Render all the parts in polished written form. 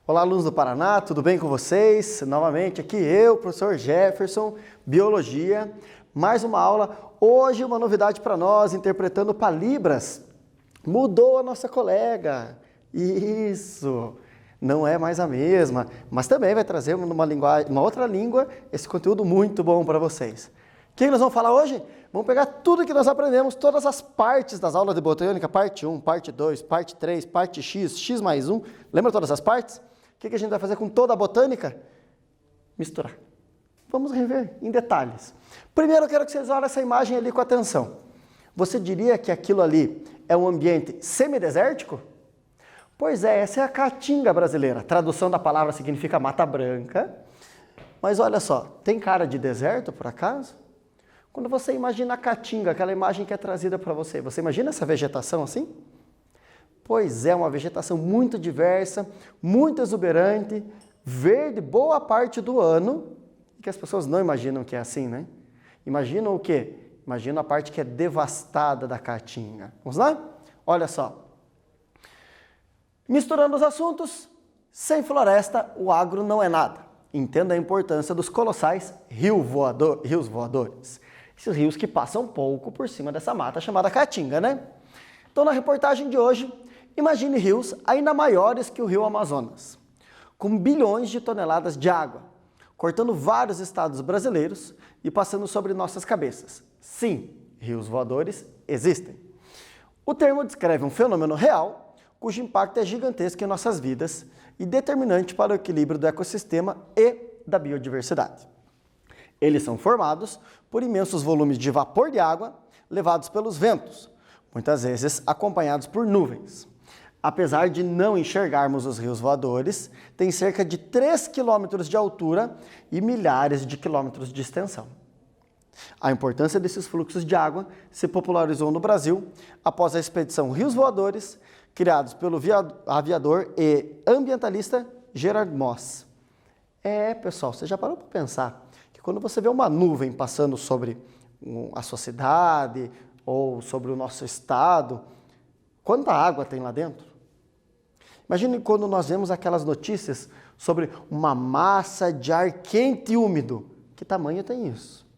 Olá, alunos do Paraná, tudo bem com vocês? Novamente aqui eu, professor Jefferson, Biologia, mais uma aula. Hoje uma novidade para nós, interpretando Palibras. Mudou a nossa colega. Isso, não é mais a mesma, mas também vai trazer uma outra língua, esse conteúdo muito bom para vocês. O que nós vamos falar hoje? Vamos pegar tudo que nós aprendemos, todas as partes das aulas de botânica, parte 1, parte 2, parte 3, parte X, X mais 1. Lembra todas as partes? O que a gente vai fazer com toda a botânica? Misturar. Vamos rever em detalhes. Primeiro eu quero que vocês olhem essa imagem ali com atenção. Você diria que aquilo ali é um ambiente semidesértico? Pois é, essa é a caatinga brasileira. A tradução da palavra significa mata branca. Mas olha só, tem cara de deserto por acaso? Quando você imagina a caatinga, aquela imagem que é trazida para você, você imagina essa vegetação assim? Pois é, uma vegetação muito diversa, muito exuberante, verde boa parte do ano, que as pessoas não imaginam que é assim, né? Imaginam o quê? Imaginam a parte que é devastada da caatinga. Vamos lá? Olha só. Misturando os assuntos, sem floresta o agro não é nada. Entenda a importância dos colossais rios voadores. Esses rios que passam pouco por cima dessa mata chamada caatinga, né? Então na reportagem de hoje, imagine rios ainda maiores que o rio Amazonas, com bilhões de toneladas de água, cortando vários estados brasileiros e passando sobre nossas cabeças. Sim, rios voadores existem. O termo descreve um fenômeno real, cujo impacto é gigantesco em nossas vidas e determinante para o equilíbrio do ecossistema e da biodiversidade. Eles são formados por imensos volumes de vapor de água levados pelos ventos, muitas vezes acompanhados por nuvens. Apesar de não enxergarmos os rios voadores, tem cerca de 3 quilômetros de altura e milhares de quilômetros de extensão. A importância desses fluxos de água se popularizou no Brasil após a expedição Rios Voadores, criados pelo aviador e ambientalista Gerard Moss. Pessoal, você já parou para pensar que quando você vê uma nuvem passando sobre a sua cidade ou sobre o nosso estado, quanta água tem lá dentro? Imagine quando nós vemos aquelas notícias sobre uma massa de ar quente e úmido. Que tamanho tem isso?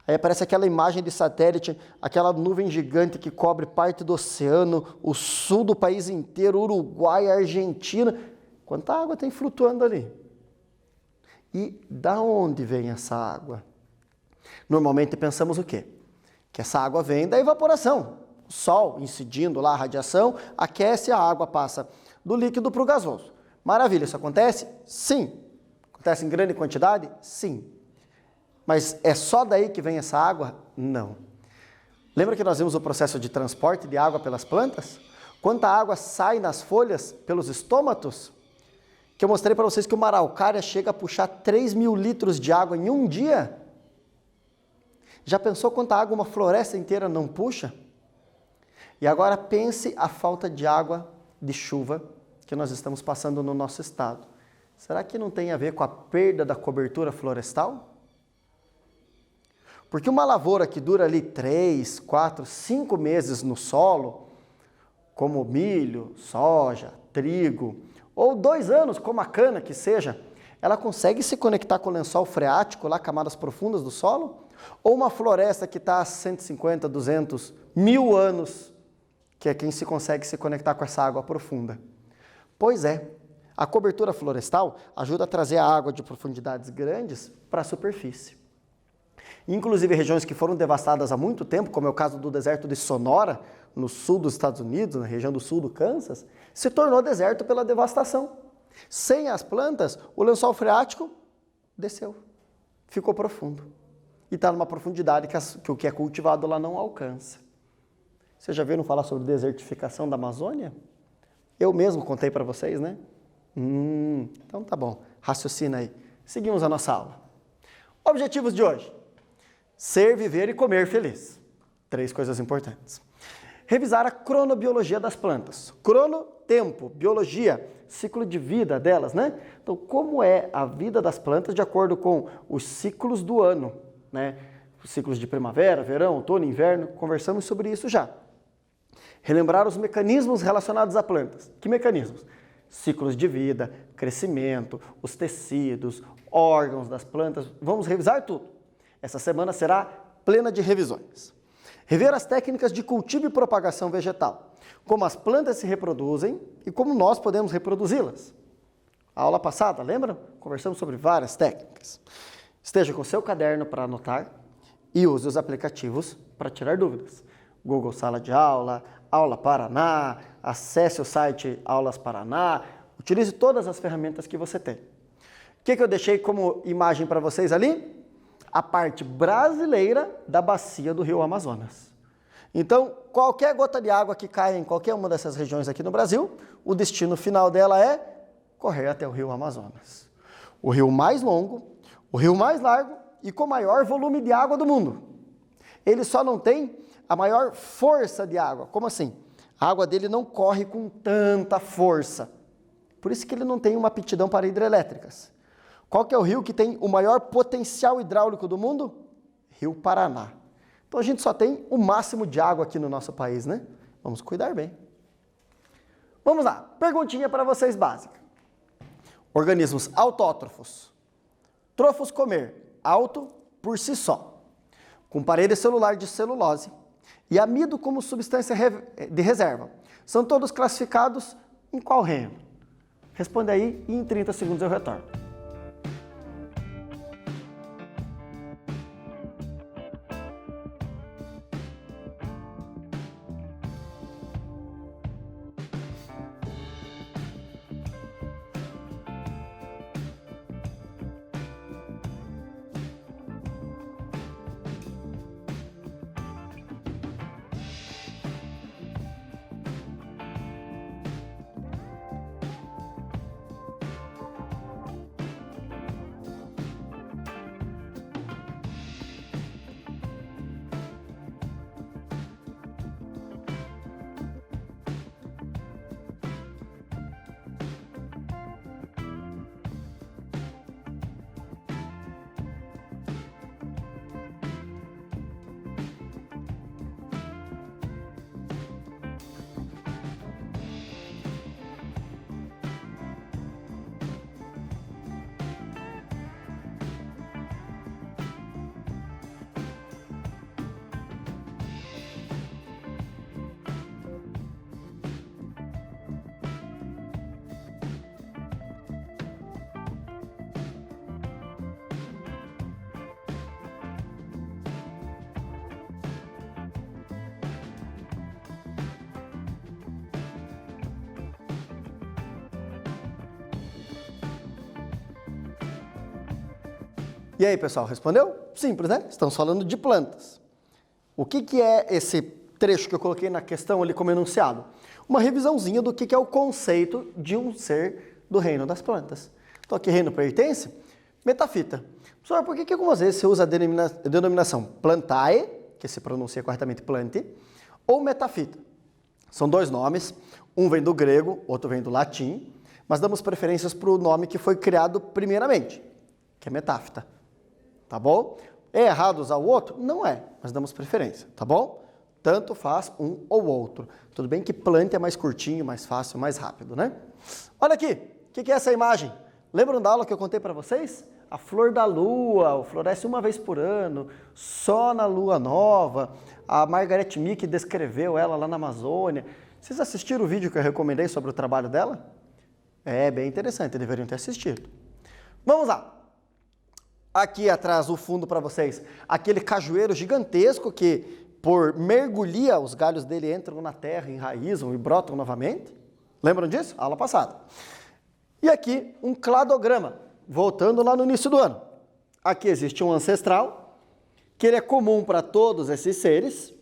Aí aparece aquela imagem de satélite, aquela nuvem gigante que cobre parte do oceano, o sul do país inteiro, Uruguai, Argentina. Quanta água tem flutuando ali? E da onde vem essa água? Normalmente pensamos o quê? Que essa água vem da evaporação. O sol incidindo lá a radiação, aquece, a água passa do líquido para o gasoso. Maravilha, isso acontece? Sim. Acontece em grande quantidade? Sim. Mas é só daí que vem essa água? Não. Lembra que nós vimos o processo de transporte de água pelas plantas? Quanta água sai nas folhas pelos estômatos? Que eu mostrei para vocês que uma araucária chega a puxar 3.000 litros de água em um dia? Já pensou quanta água uma floresta inteira não puxa? E agora pense a falta de água, de chuva, que nós estamos passando no nosso estado. Será que não tem a ver com a perda da cobertura florestal? Porque uma lavoura que dura ali 3, 4, 5 meses no solo, como milho, soja, trigo, ou 2 anos, como a cana que seja, ela consegue se conectar com o lençol freático, lá camadas profundas do solo? Ou uma floresta que está a 150, 200, 1000 anos, que é quem se consegue se conectar com essa água profunda? Pois é, a cobertura florestal ajuda a trazer a água de profundidades grandes para a superfície. Inclusive regiões que foram devastadas há muito tempo, como é o caso do deserto de Sonora, no sul dos Estados Unidos, na região do sul do Kansas, se tornou deserto pela devastação. Sem as plantas, o lençol freático desceu, ficou profundo. E está numa profundidade que o que é cultivado lá não alcança. Vocês já viram falar sobre desertificação da Amazônia? Eu mesmo contei para vocês, né? Então tá bom, raciocina aí. Seguimos a nossa aula. Objetivos de hoje: ser, viver e comer feliz. 3 coisas importantes. Revisar a cronobiologia das plantas. Crono, tempo, biologia, ciclo de vida delas, né? Então, como é a vida das plantas de acordo com os ciclos do ano, né? Os ciclos de primavera, verão, outono, inverno, conversamos sobre isso já. Relembrar os mecanismos relacionados a plantas. Que mecanismos? Ciclos de vida, crescimento, os tecidos, órgãos das plantas. Vamos revisar tudo. Essa semana será plena de revisões. Rever as técnicas de cultivo e propagação vegetal. Como as plantas se reproduzem e como nós podemos reproduzi-las. A aula passada, lembram? Conversamos sobre várias técnicas. Esteja com seu caderno para anotar e use os aplicativos para tirar dúvidas. Google Sala de Aula, Aula Paraná, acesse o site Aulas Paraná, utilize todas as ferramentas que você tem. O que eu deixei como imagem para vocês ali? A parte brasileira da bacia do Rio Amazonas. Então, qualquer gota de água que caia em qualquer uma dessas regiões aqui no Brasil, o destino final dela é correr até o Rio Amazonas. O rio mais longo, o rio mais largo e com maior volume de água do mundo. Ele só não tem a maior força de água. Como assim? A água dele não corre com tanta força. Por isso que ele não tem uma aptidão para hidrelétricas. Qual que é o rio que tem o maior potencial hidráulico do mundo? Rio Paraná. Então a gente só tem o máximo de água aqui no nosso país, né? Vamos cuidar bem. Vamos lá, perguntinha para vocês básica. Organismos autótrofos. Trofos comer, auto por si só. Com parede celular de celulose e amido como substância de reserva. São todos classificados em qual reino? Responde aí e em 30 segundos eu retorno. E aí, pessoal, respondeu? Simples, né? Estamos falando de plantas. O que é esse trecho que eu coloquei na questão ali como enunciado? Uma revisãozinha do que é o conceito de um ser do reino das plantas. Então, a que reino pertence? Metafita. Professor, por que algumas vezes você usa a denominação plantae, que se pronuncia corretamente plante, ou metafita? São dois nomes, um vem do grego, outro vem do latim, mas damos preferências para o nome que foi criado primeiramente, que é metáfita. Tá bom? É errado usar o outro? Não é, mas damos preferência, tá bom? Tanto faz um ou outro. Tudo bem que plante é mais curtinho, mais fácil, mais rápido, né? Olha aqui, o que é essa imagem? Lembram da aula que eu contei para vocês? A flor da lua, floresce uma vez por ano, só na lua nova. A Margaret Meek descreveu ela lá na Amazônia. Vocês assistiram o vídeo que eu recomendei sobre o trabalho dela? É bem interessante, deveriam ter assistido. Vamos lá. Aqui atrás, o fundo para vocês, aquele cajueiro gigantesco que, por mergulhar, os galhos dele entram na terra, enraizam e brotam novamente. Lembram disso? Aula passada. E aqui, um cladograma, voltando lá no início do ano. Aqui existe um ancestral, que ele é comum para todos esses seres,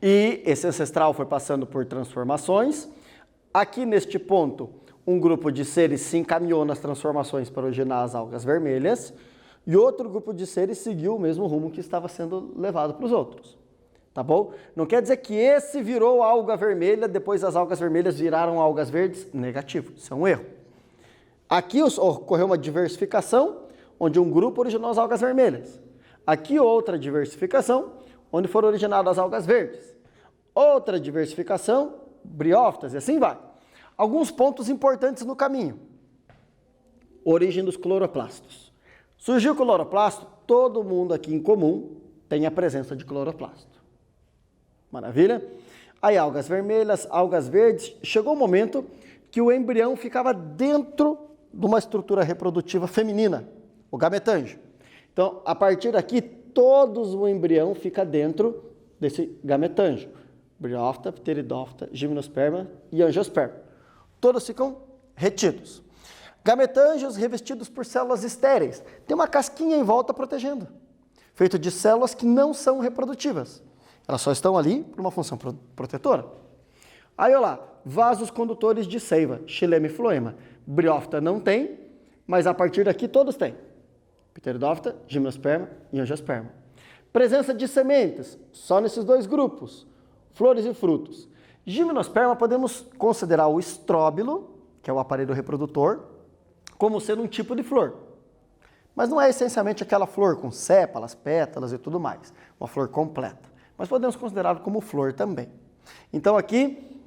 e esse ancestral foi passando por transformações. Aqui, neste ponto, um grupo de seres se encaminhou nas transformações para originar as algas vermelhas e outro grupo de seres seguiu o mesmo rumo que estava sendo levado para os outros. Tá bom? Não quer dizer que esse virou alga vermelha, depois as algas vermelhas viraram algas verdes. Negativo, isso é um erro. Aqui ocorreu uma diversificação, onde um grupo originou as algas vermelhas. Aqui outra diversificação, onde foram originadas as algas verdes. Outra diversificação, briófitas, e assim vai. Alguns pontos importantes no caminho. Origem dos cloroplastos. Surgiu o cloroplasto, todo mundo aqui em comum tem a presença de cloroplasto. Maravilha? Aí algas vermelhas, algas verdes, chegou o momento que o embrião ficava dentro de uma estrutura reprodutiva feminina, o gametângio. Então, a partir daqui, todos o embrião fica dentro desse gametângio. Briófita, pteridófita, gimnosperma e angiosperma. Todos ficam retidos. Gametângios revestidos por células estéreis. Tem uma casquinha em volta protegendo, feito de células que não são reprodutivas. Elas só estão ali por uma função protetora. Aí, olha lá, vasos condutores de seiva, xilema e floema. Briófita não tem, mas a partir daqui todos têm. Pteridófita, gimnosperma e angiosperma. Presença de sementes, só nesses dois grupos, flores e frutos. Gimnosperma podemos considerar o estróbilo, que é o aparelho reprodutor, como sendo um tipo de flor. Mas não é essencialmente aquela flor com sépalas, pétalas e tudo mais. Uma flor completa. Mas podemos considerá-lo como flor também. Então aqui,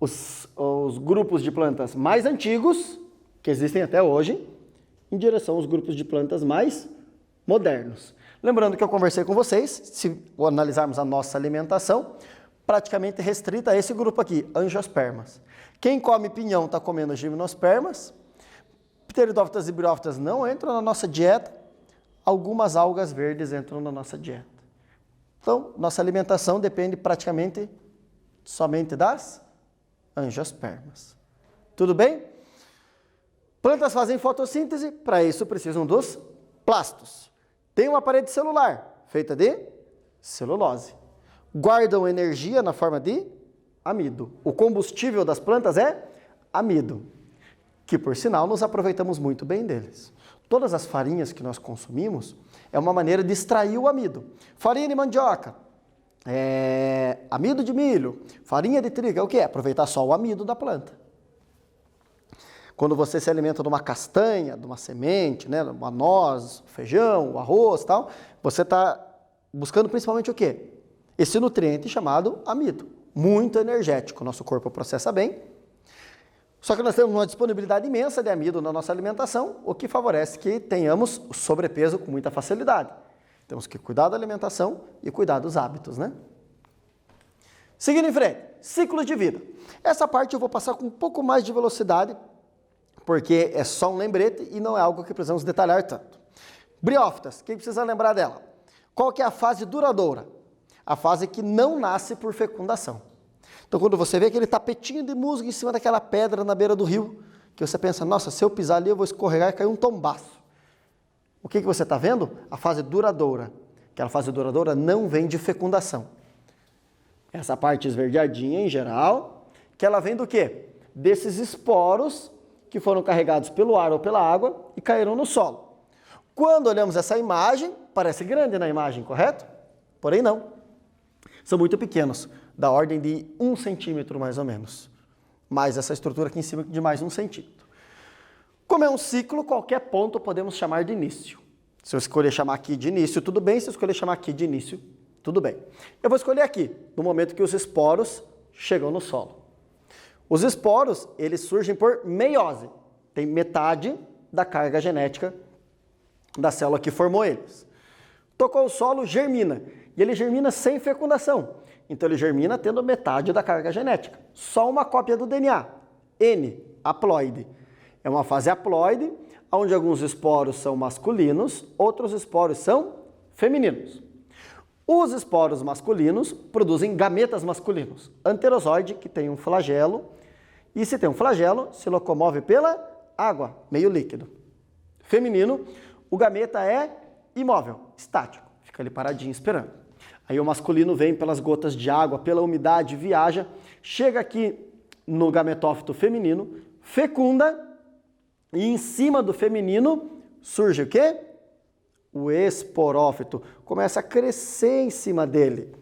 os grupos de plantas mais antigos, que existem até hoje, em direção aos grupos de plantas mais modernos. Lembrando que eu conversei com vocês, se analisarmos a nossa alimentação, praticamente restrita a esse grupo aqui, angiospermas. Quem come pinhão está comendo gimnospermas, pteridófitas e briófitas não entram na nossa dieta, algumas algas verdes entram na nossa dieta. Então, nossa alimentação depende praticamente somente das angiospermas. Tudo bem? Plantas fazem fotossíntese, para isso precisam dos plastos. Tem uma parede celular, feita de celulose. Guardam energia na forma de amido. O combustível das plantas é amido, que por sinal nos aproveitamos muito bem deles. Todas as farinhas que nós consumimos é uma maneira de extrair o amido. Farinha de mandioca, amido de milho, farinha de trigo, é o que é? Aproveitar só o amido da planta. Quando você se alimenta de uma castanha, de uma semente, né, uma noz, feijão, o arroz e tal, você está buscando principalmente o quê? Esse nutriente chamado amido, muito energético, nosso corpo processa bem. Só que nós temos uma disponibilidade imensa de amido na nossa alimentação, o que favorece que tenhamos sobrepeso com muita facilidade. Temos que cuidar da alimentação e cuidar dos hábitos, né? Seguindo em frente, ciclo de vida. Essa parte eu vou passar com um pouco mais de velocidade, porque é só um lembrete e não é algo que precisamos detalhar tanto. Briófitas, quem precisa lembrar dela? Qual que é a fase duradoura? A fase que não nasce por fecundação. Então, quando você vê aquele tapetinho de musgo em cima daquela pedra na beira do rio, que você pensa, nossa, se eu pisar ali eu vou escorregar e cair um tombaço. O que você está vendo? A fase duradoura. Aquela fase duradoura não vem de fecundação. Essa parte esverdeadinha, em geral, que ela vem do quê? Desses esporos que foram carregados pelo ar ou pela água e caíram no solo. Quando olhamos essa imagem, parece grande na imagem, correto? Porém não. São muito pequenos, da ordem de 1 centímetro mais ou menos. Mais essa estrutura aqui em cima de mais 1 centímetro. Como é um ciclo, qualquer ponto podemos chamar de início. Se eu escolher chamar aqui de início, tudo bem. Se eu escolher chamar aqui de início, tudo bem. Eu vou escolher aqui, no momento que os esporos chegam no solo. Os esporos, eles surgem por meiose. Tem metade da carga genética da célula que formou eles. Tocou o solo, germina. E ele germina sem fecundação. Então ele germina tendo metade da carga genética. Só uma cópia do DNA. N, haploide. É uma fase haploide, onde alguns esporos são masculinos, outros esporos são femininos. Os esporos masculinos produzem gametas masculinos. Anterozoide, que tem um flagelo, e se tem um flagelo, se locomove pela água, meio líquido. Feminino, o gameta é imóvel, estático, fica ali paradinho esperando. Aí o masculino vem pelas gotas de água, pela umidade, viaja, chega aqui no gametófito feminino, fecunda, e em cima do feminino surge o quê? O esporófito. Começa a crescer em cima dele.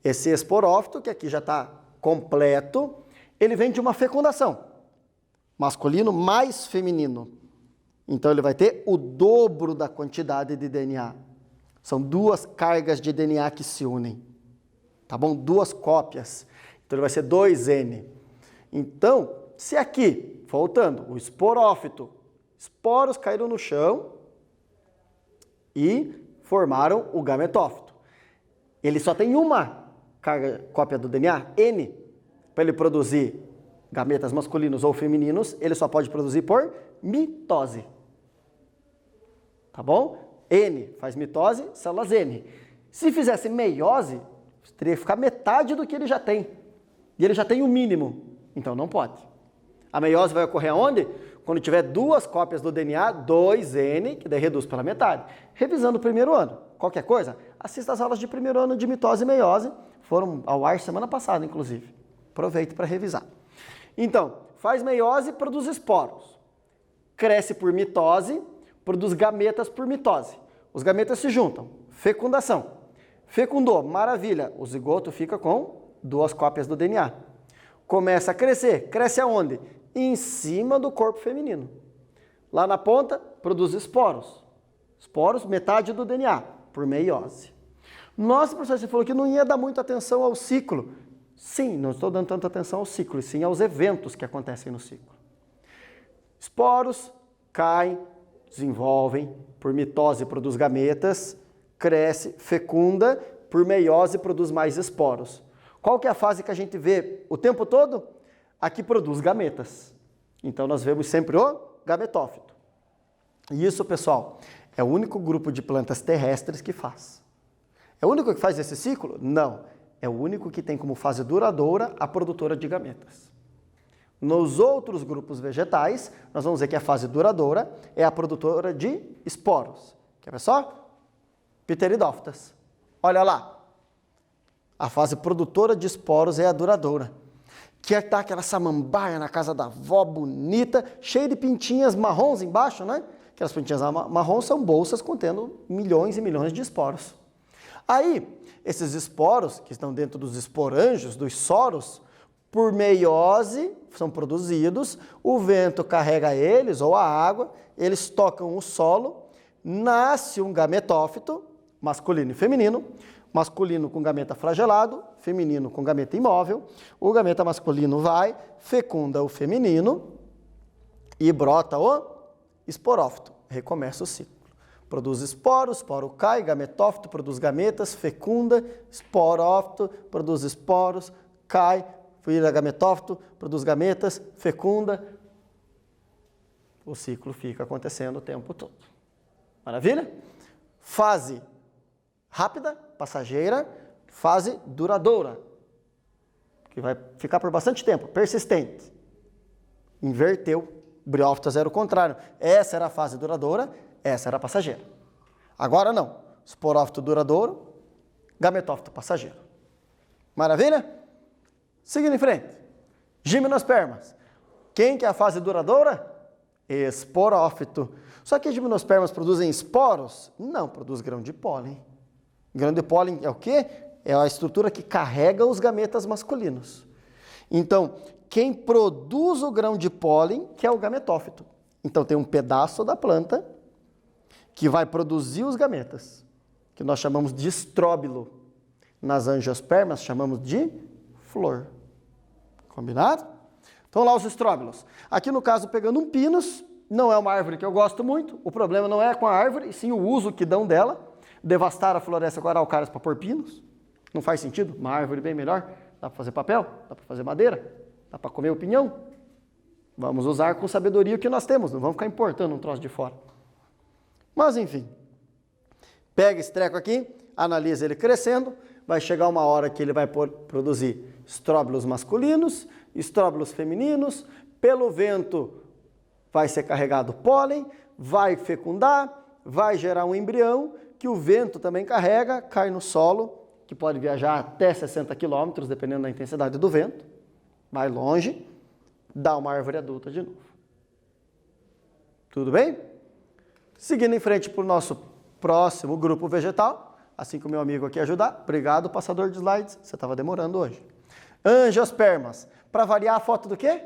Esse esporófito, que aqui já está completo, ele vem de uma fecundação. Masculino mais feminino. Então ele vai ter o dobro da quantidade de DNA. São duas cargas de DNA que se unem, tá bom? Duas cópias. Então, ele vai ser 2N. Então, se aqui, voltando, o esporófito, esporos caíram no chão e formaram o gametófito. Ele só tem uma cópia do DNA, N, para ele produzir gametas masculinos ou femininos, ele só pode produzir por mitose. Tá bom? N faz mitose, células N. Se fizesse meiose, teria que ficar metade do que ele já tem. E ele já tem o mínimo, então não pode. A meiose vai ocorrer aonde? Quando tiver duas cópias do DNA, 2N, que daí reduz pela metade. Revisando o primeiro ano. Qualquer coisa, assista as aulas de primeiro ano de mitose e meiose. Foram ao ar semana passada, inclusive. Aproveite para revisar. Então, faz meiose, produz esporos. Cresce por mitose, produz gametas por mitose. Os gametas se juntam. Fecundação. Fecundou, maravilha. O zigoto fica com duas cópias do DNA. Começa a crescer. Cresce aonde? Em cima do corpo feminino. Lá na ponta, produz esporos. Esporos, metade do DNA, por meiose. Nossa, professor, você falou que não ia dar muita atenção ao ciclo. Sim, não estou dando tanta atenção ao ciclo, e sim aos eventos que acontecem no ciclo. Esporos caem, desenvolvem, por mitose produz gametas, cresce, fecunda, por meiose produz mais esporos. Qual que é a fase que a gente vê o tempo todo? Aqui produz gametas. Então nós vemos sempre o gametófito. E isso, pessoal, é o único grupo de plantas terrestres que faz. É o único que faz esse ciclo? Não. É o único que tem como fase duradoura a produtora de gametas. Nos outros grupos vegetais, nós vamos ver que a fase duradoura é a produtora de esporos. Quer ver só? Pteridófitas. Olha lá. A fase produtora de esporos é a duradoura. Que está aquela samambaia na casa da avó, bonita, cheia de pintinhas marrons embaixo, né? Aquelas pintinhas marrons são bolsas contendo milhões e milhões de esporos. Aí, esses esporos, que estão dentro dos esporângios, dos soros, por meiose, são produzidos, o vento carrega eles, ou a água, eles tocam o solo, nasce um gametófito, masculino e feminino, masculino com gameta flagelado, feminino com gameta imóvel, o gameta masculino vai, fecunda o feminino e brota o esporófito, recomeça o ciclo. Produz esporos, esporo cai, gametófito, produz gametas, fecunda, esporófito, produz esporos, cai, vira gametófito, produz gametas, fecunda. O ciclo fica acontecendo o tempo todo. Maravilha? Fase rápida, passageira, fase duradoura, que vai ficar por bastante tempo, persistente. Inverteu, briófitas era o contrário. Essa era a fase duradoura, essa era a passageira. Agora não. Esporófito duradouro, gametófito passageiro. Maravilha? Seguindo em frente. Gimnospermas. Quem que é a fase duradoura? Esporófito. Só que as gimnospermas produzem esporos? Não, produz grão de pólen. Grão de pólen é o quê? É a estrutura que carrega os gametas masculinos. Então, quem produz o grão de pólen, que é o gametófito. Então, tem um pedaço da planta que vai produzir os gametas, que nós chamamos de estróbilo. Nas angiospermas, chamamos de flor. Combinado? Então, lá os estróbilos. Aqui, no caso, pegando um pinus, não é uma árvore que eu gosto muito, o problema não é com a árvore, e sim o uso que dão dela. Devastar a floresta com araucárias para pôr pinos. Não faz sentido? Uma árvore bem melhor. Dá para fazer papel, dá para fazer madeira, dá para comer o pinhão. Vamos usar com sabedoria o que nós temos, não vamos ficar importando um troço de fora. Mas enfim, pega esse treco aqui, analisa ele crescendo, vai chegar uma hora que ele vai produzir estróbilos masculinos, estróbilos femininos, pelo vento vai ser carregado pólen, vai fecundar, vai gerar um embrião, que o vento também carrega, cai no solo, que pode viajar até 60 km, dependendo da intensidade do vento, vai longe, dá uma árvore adulta de novo. Tudo bem? Seguindo em frente para o nosso próximo grupo vegetal, assim que o meu amigo aqui ajudar, obrigado, passador de slides, você estava demorando hoje. Angiospermas, para variar a foto do quê?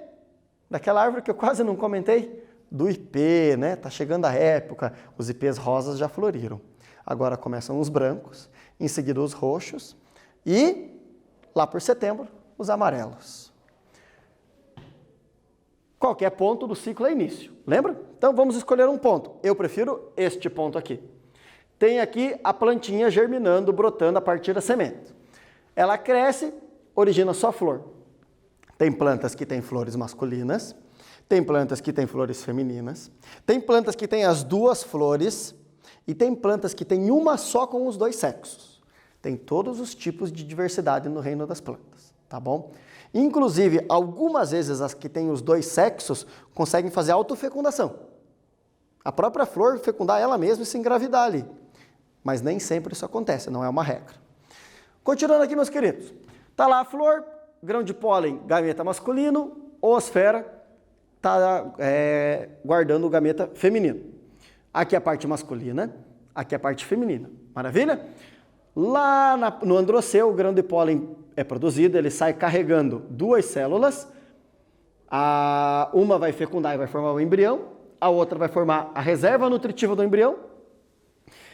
Daquela árvore que eu quase não comentei, do ipê, né? Tá chegando a época, os ipês rosas já floriram. Agora começam os brancos, em seguida os roxos e, lá por setembro, os amarelos. Qualquer ponto do ciclo é início, lembra? Então vamos escolher um ponto. Eu prefiro este ponto aqui. Tem aqui a plantinha germinando, brotando a partir da semente. Ela cresce, origina só flor. Tem plantas que têm flores masculinas, tem plantas que têm flores femininas, tem plantas que têm as duas flores e tem plantas que têm uma só com os dois sexos. Tem todos os tipos de diversidade no reino das plantas, tá bom? Inclusive, algumas vezes as que têm os dois sexos conseguem fazer autofecundação. A própria flor fecundar ela mesma e se engravidar ali. Mas nem sempre isso acontece, não é uma regra. Continuando aqui, meus queridos. Tá lá a flor, grão de pólen, gameta masculino, oosfera, tá guardando o gameta feminino. Aqui a parte masculina, aqui a parte feminina. Maravilha? Lá no androceu, o grão de pólen é produzido, ele sai carregando duas células. Uma vai fecundar e vai formar o embrião, a outra vai formar a reserva nutritiva do embrião.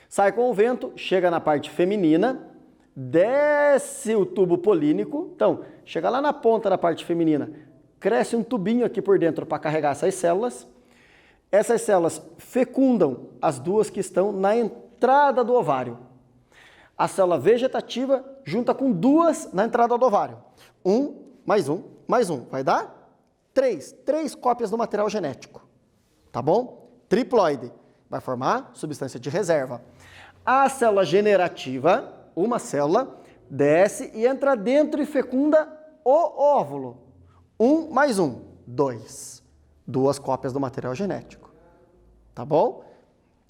Sai com o vento, chega na parte feminina, desce o tubo polínico. Então, chega lá na ponta da parte feminina, cresce um tubinho aqui por dentro para carregar essas células. Essas células fecundam as duas que estão na entrada do ovário. A célula vegetativa junta com duas na entrada do ovário. Mais um. Vai dar 3 cópias do material genético. Tá bom? Triploide. Vai formar substância de reserva. A célula generativa, uma célula, desce e entra dentro e fecunda o óvulo. 2. 2 cópias do material genético. Tá bom?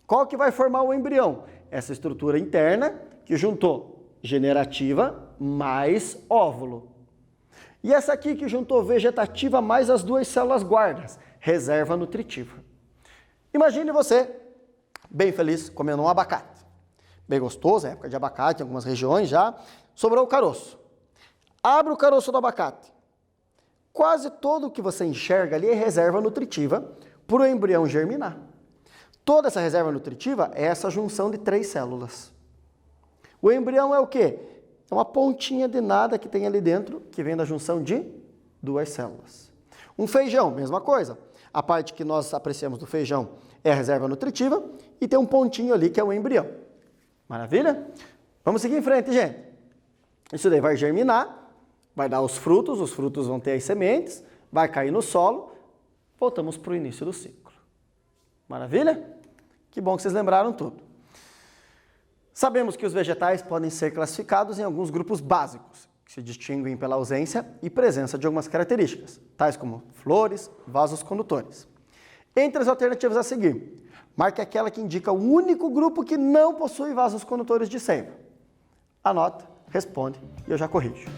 Qual que vai formar o embrião? Essa estrutura interna que juntou generativa mais óvulo. E essa aqui que juntou vegetativa mais as duas células guardas, reserva nutritiva. Imagine você, bem feliz, comendo um abacate. Bem gostoso, é época de abacate, em algumas regiões já. Sobrou o caroço. Abre o caroço do abacate. Quase todo o que você enxerga ali é reserva nutritiva para o embrião germinar. Toda essa reserva nutritiva é essa junção de 3 células. O embrião é o quê? É uma pontinha de nada que tem ali dentro, que vem da junção de 2 células. Um feijão, mesma coisa. A parte que nós apreciamos do feijão é a reserva nutritiva e tem um pontinho ali que é o embrião. Maravilha? Vamos seguir em frente, gente. Isso daí vai germinar, vai dar os frutos vão ter as sementes, vai cair no solo, voltamos para o início do ciclo. Maravilha? Que bom que vocês lembraram tudo. Sabemos que os vegetais podem ser classificados em alguns grupos básicos, que se distinguem pela ausência e presença de algumas características, tais como flores, vasos condutores. Entre as alternativas a seguir, marque aquela que indica o único grupo que não possui vasos condutores de seiva. Anota, responde e eu já corrijo.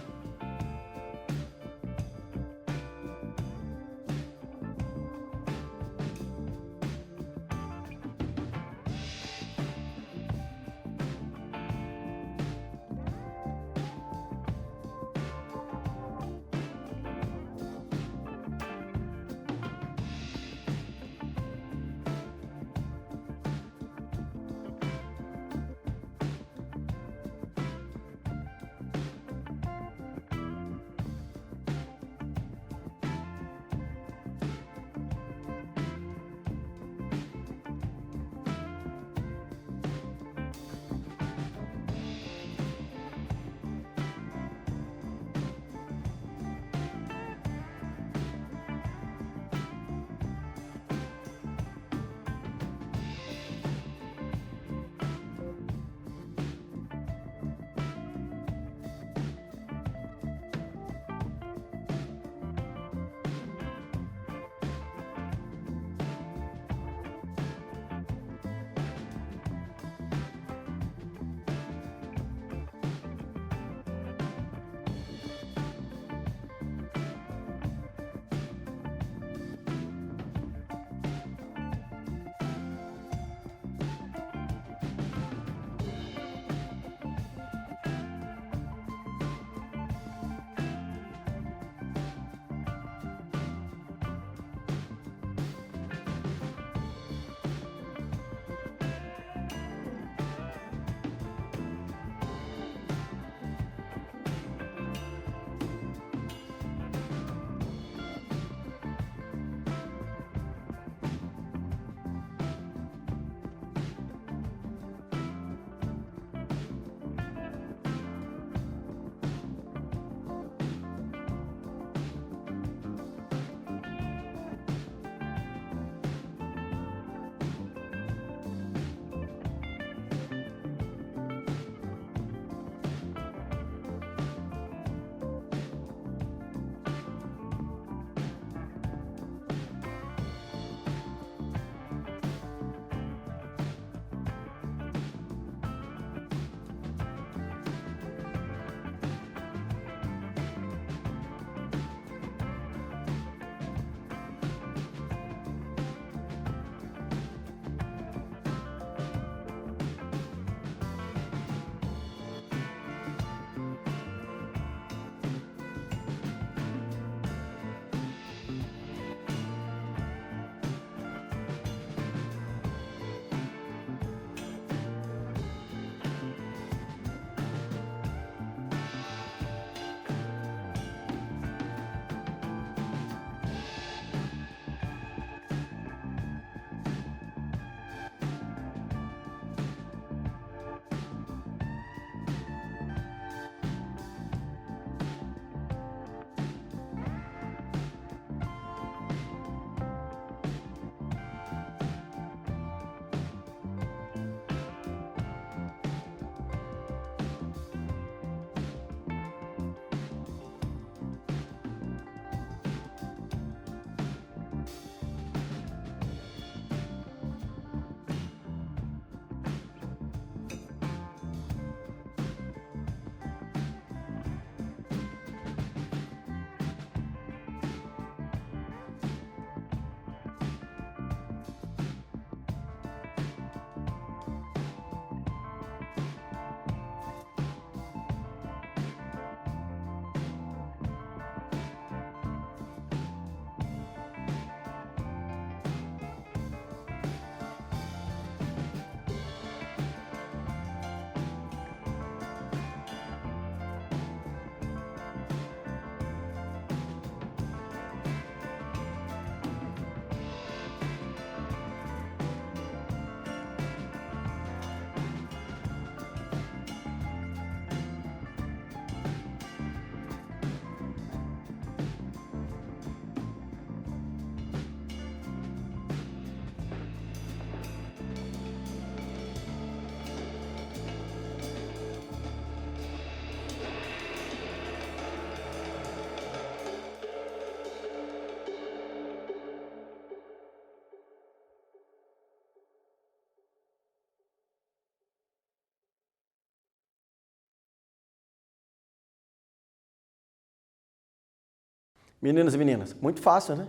Meninos e meninas, muito fácil, né?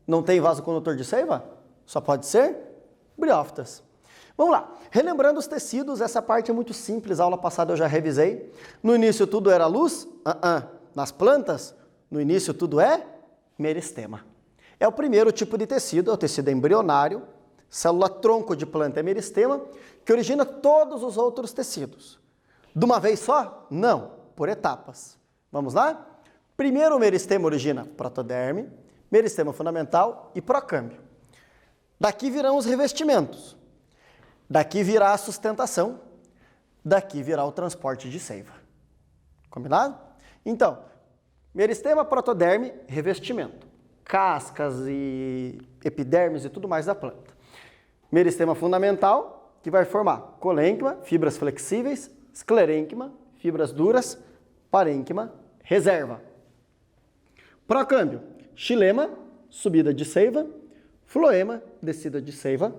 Não tem vasocondutor de seiva? Só pode ser briófitas. Vamos lá. Relembrando os tecidos, essa parte é muito simples, a aula passada eu já revisei. No início tudo era luz? Nas plantas, no início tudo é meristema. É o primeiro tipo de tecido, é o tecido embrionário, célula tronco de planta é meristema, que origina todos os outros tecidos. De uma vez só? Não, por etapas. Vamos lá? Primeiro o meristema origina protoderme, meristema fundamental e procâmbio. Daqui virão os revestimentos. Daqui virá a sustentação. Daqui virá o transporte de seiva. Combinado? Então, meristema, protoderme, revestimento. Cascas e epidermes e tudo mais da planta. Meristema fundamental, que vai formar colênquima, fibras flexíveis, esclerênquima, fibras duras, parênquima, reserva. Procâmbio, xilema, subida de seiva, floema, descida de seiva.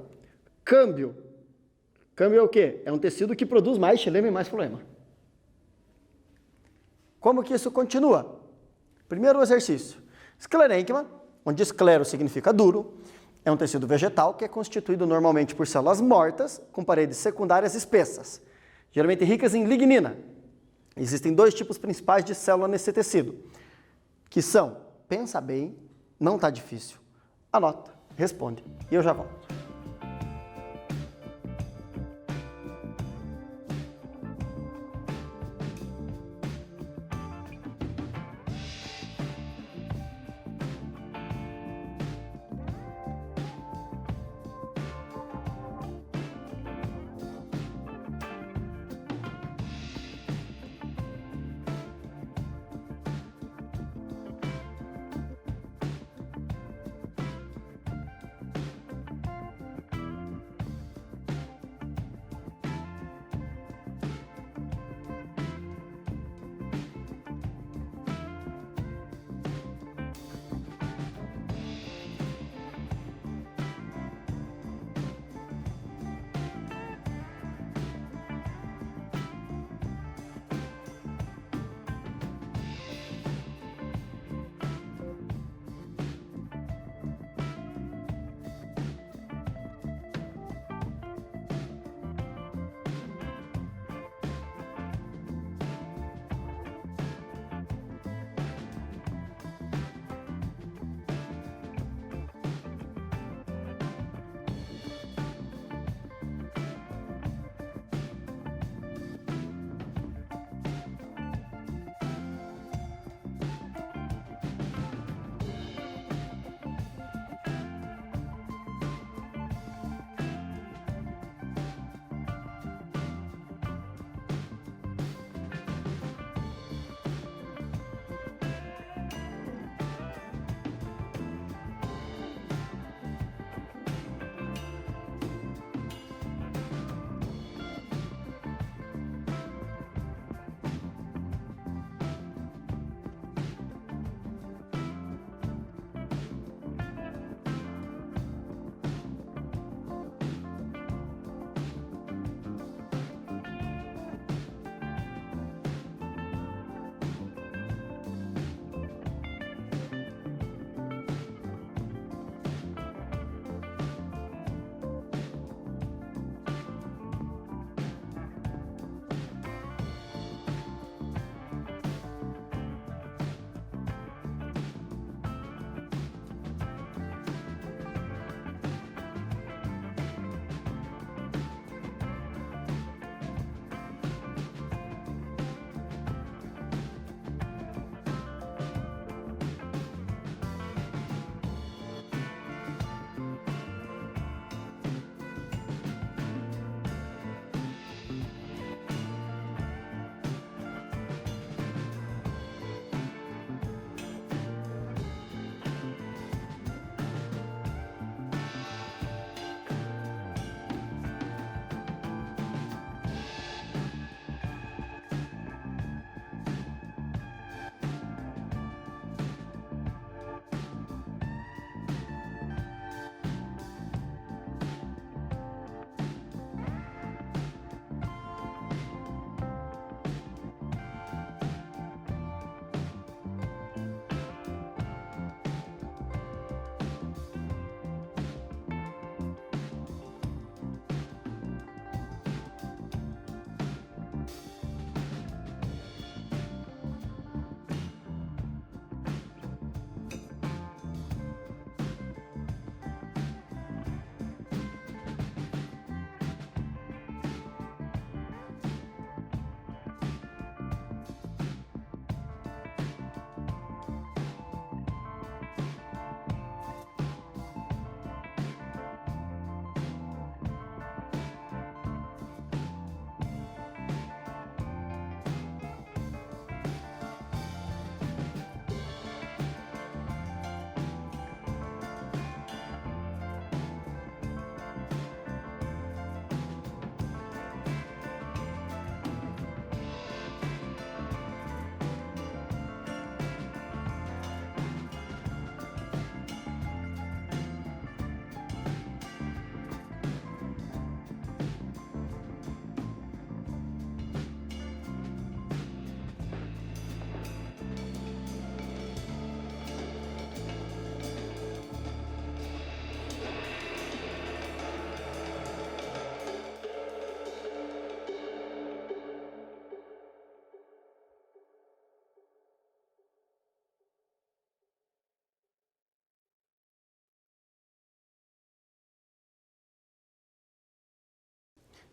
Câmbio. Câmbio é o quê? É um tecido que produz mais xilema e mais floema. Como que isso continua? Primeiro exercício. Esclerênquima, onde esclero significa duro, é um tecido vegetal que é constituído normalmente por células mortas com paredes secundárias espessas, geralmente ricas em lignina. Existem dois tipos principais de célula nesse tecido, que são, pensa bem, não está difícil, anota, responde e eu já volto.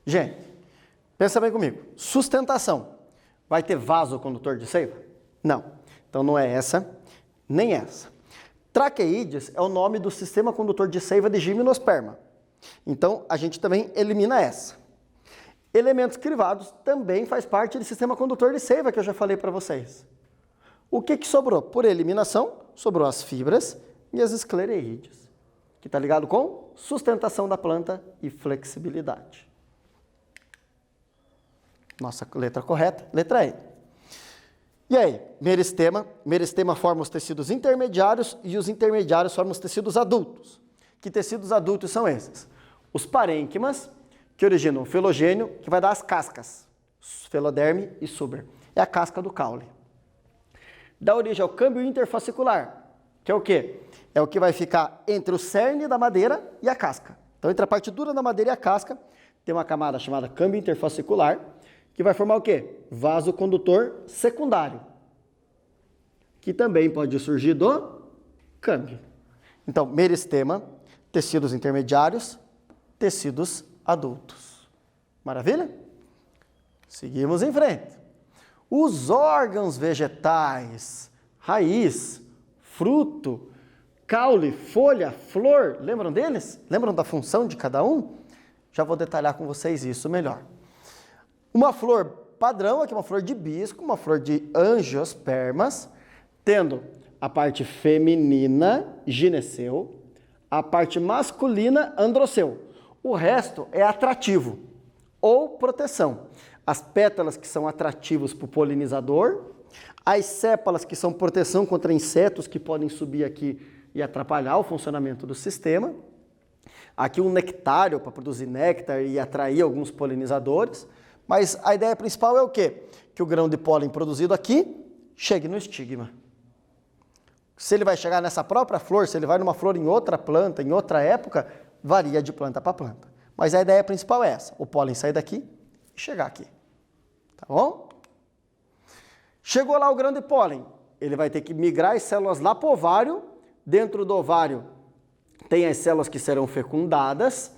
Gente, pensa bem comigo. Sustentação. Vai ter vasocondutor de seiva? Não. Então não é essa, nem essa. Traqueídeos é o nome do sistema condutor de seiva de gimnosperma. Então a gente também elimina essa. Elementos crivados também faz parte do sistema condutor de seiva que eu já falei para vocês. O que sobrou? Por eliminação, sobrou as fibras e as esclereídeos, que está ligado com sustentação da planta e flexibilidade. Nossa letra correta, letra E. E aí, meristema. Meristema forma os tecidos intermediários e os intermediários formam os tecidos adultos. Que tecidos adultos são esses? Os parênquimas, que originam o filogênio, que vai dar as cascas, filoderme e suber. É a casca do caule. Dá origem ao câmbio interfascicular, que é o quê? É o que vai ficar entre o cerne da madeira e a casca. Então, entre a parte dura da madeira e a casca, tem uma camada chamada câmbio interfascicular, que vai formar o quê? Vasocondutor secundário, que também pode surgir do câmbio. Então, meristema, tecidos intermediários, tecidos adultos. Maravilha? Seguimos em frente. Os órgãos vegetais, raiz, fruto, caule, folha, flor, lembram deles? Lembram da função de cada um? Já vou detalhar com vocês isso melhor. Uma flor padrão, aqui uma flor de hibisco, uma flor de angiospermas, tendo a parte feminina, gineceu, a parte masculina, androceu. O resto é atrativo ou proteção. As pétalas que são atrativos para o polinizador, as sépalas que são proteção contra insetos que podem subir aqui e atrapalhar o funcionamento do sistema. Aqui um nectário para produzir néctar e atrair alguns polinizadores. Mas a ideia principal é o quê? Que o grão de pólen produzido aqui chegue no estigma. Se ele vai chegar nessa própria flor, se ele vai numa flor em outra planta, em outra época, varia de planta para planta. Mas a ideia principal é essa, o pólen sair daqui e chegar aqui. Tá bom? Chegou lá o grão de pólen, ele vai ter que migrar as células lá para o ovário. Dentro do ovário tem as células que serão fecundadas.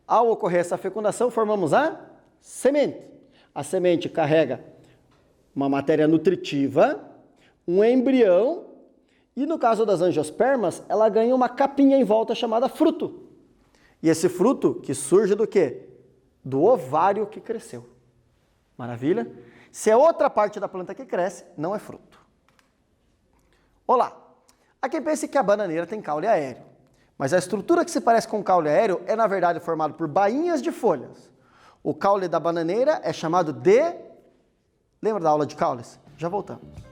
Ao ocorrer essa fecundação, formamos a semente. A semente carrega uma matéria nutritiva, um embrião, e no caso das angiospermas, ela ganha uma capinha em volta chamada fruto. E esse fruto que surge do quê? Do ovário que cresceu. Maravilha? Se é outra parte da planta que cresce, não é fruto. Olá! Há quem pense que a bananeira tem caule aéreo, mas a estrutura que se parece com o caule aéreo é, na verdade, formada por bainhas de folhas. O caule da bananeira é chamado de... Lembra da aula de caules? Já voltamos.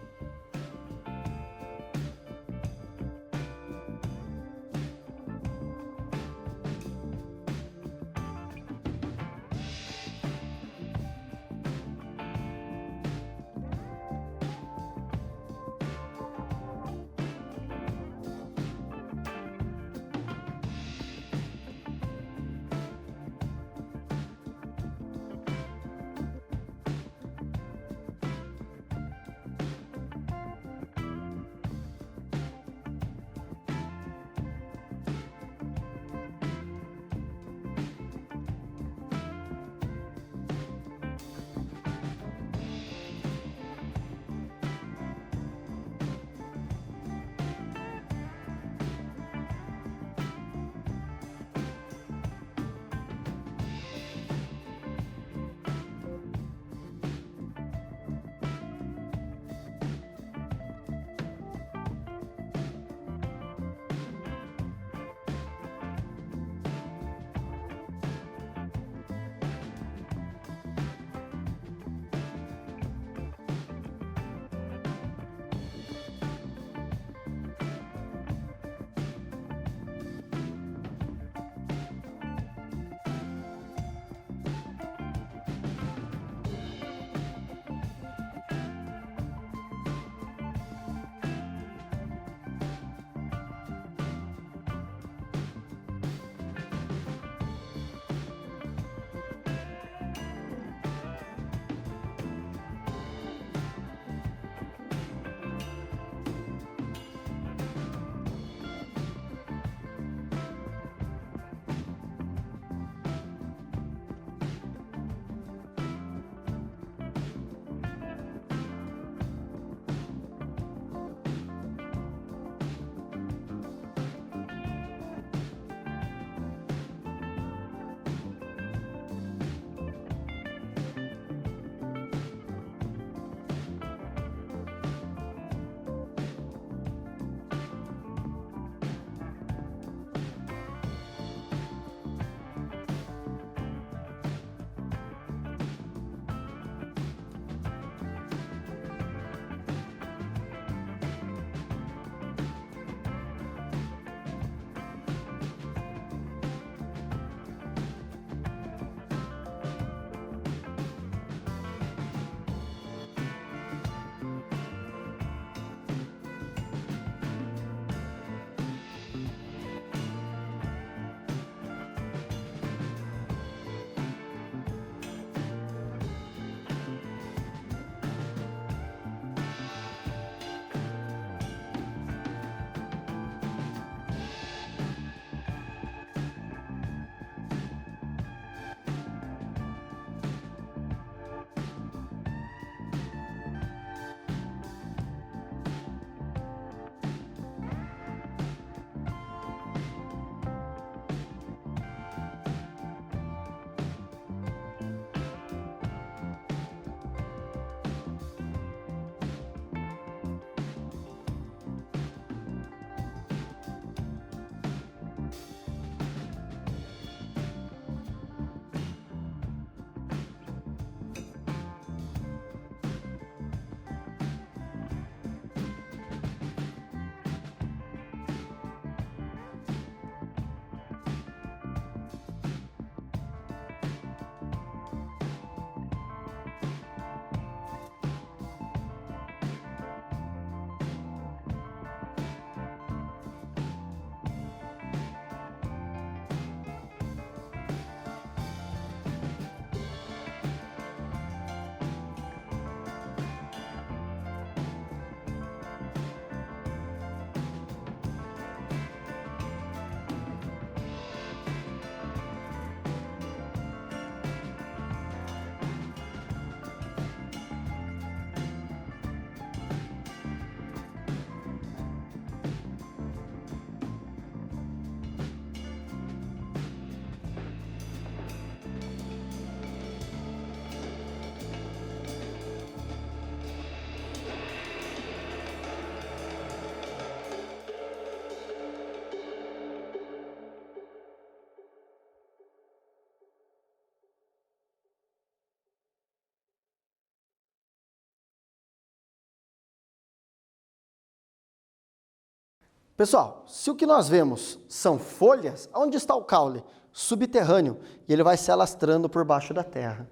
Pessoal, se o que nós vemos são folhas, onde está o caule? Subterrâneo, e ele vai se alastrando por baixo da terra.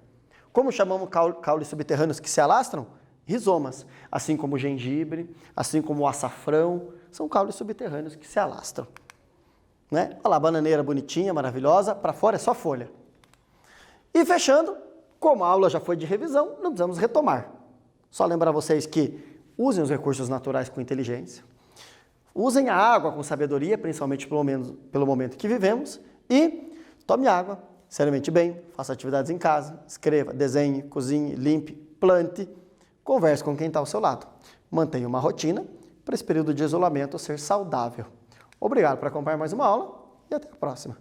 Como chamamos caules subterrâneos que se alastram? Rizomas, assim como o gengibre, assim como o açafrão, são caules subterrâneos que se alastram. Né? Olha lá, a bananeira bonitinha, maravilhosa, para fora é só folha. E fechando, como a aula já foi de revisão, não precisamos retomar. Só lembrar vocês que usem os recursos naturais com inteligência, usem a água com sabedoria, principalmente pelo momento que vivemos, e tome água, se alimente bem, faça atividades em casa, escreva, desenhe, cozinhe, limpe, plante, converse com quem está ao seu lado. Mantenha uma rotina para esse período de isolamento ser saudável. Obrigado por acompanhar mais uma aula e até a próxima.